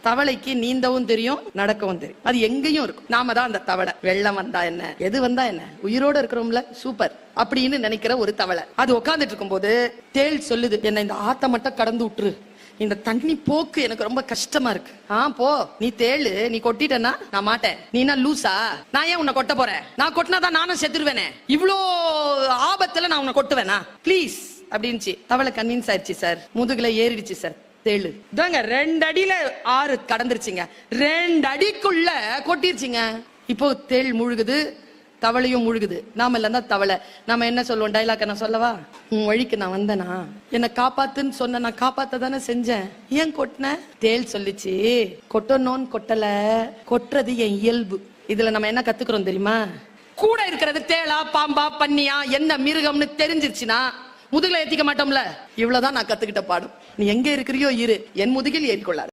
தவளைக்கு நீந்தவும் தெரியும், நடக்கவும் தெரியும். அது எங்கேயும் இருக்கும். நாம தான் அந்த தவளை. வெள்ளம் வந்தா என்ன, எது வந்தா என்ன, உயிரோட இருக்கிறோம்ல, சூப்பர் அப்படின்னு நினைக்கிற ஒரு தவளை. அது உட்கார்ந்துட்டு இருக்கும் போது தேள் சொல்லுது, என்ன இந்த ஆத்த மட்டும் கடந்து விட்டுரு, இந்த தண்ணி போக்கு எனக்கு ரொம்ப கஷ்டமா இருக்கு. போ, நீ தேளு, நீ கொட்டிட்டனா நான் மாட்டேன். நீ என்ன லூசா, நான் ஏன் உன்னை கொட்ட போறேன், நான் கொட்டினாதான் நானும் செத்துருவேனே, இவ்வளோ ஆபத்துல நான் உன்னை கொட்டுவேனா, பிளீஸ் அப்படின்ச்சு. தவளை கன்வின்ஸ் ஆயிடுச்சு சார், முதுகுல ஏறிடுச்சு சார். தேளு தாங்க 2 அடியில ஆறு கடந்துருச்சுங்க, 2 அடிக்குள்ள கொட்டிருச்சுங்க. இப்போ தேள் முழுகுது, தவளையும் முழுகுது. நாம இல்ல தவளை. நாம என்ன சொல்லுவோம், டைலாக் நான் சொல்லவா, உன் வழிக்கு நான் வந்தனா, என்ன காப்பாத்துன்னு சொன்ன, நான் காப்பாத்த தானே செஞ்சேன், ஏன் கொட்டின. தேள் சொல்லிச்சு, கொட்டணும்னு கொட்டல, கொட்டுறது என் இயல்பு. இதுல நம்ம என்ன கத்துக்கிறோம் தெரியுமா, கூட இருக்கிறது தேளா பாம்பா பன்னியா என்ன மிருகம்னு தெரிஞ்சிருச்சுன்னா முதுகுல ஏத்திக்க மாட்டோம்ல. இவ்வளவுதான் நான் கத்துக்கிட்ட பாடம். நீ எங்க இருக்கிறியோ இரு, என் முதுகில் ஏறிக்கொள்ளாது.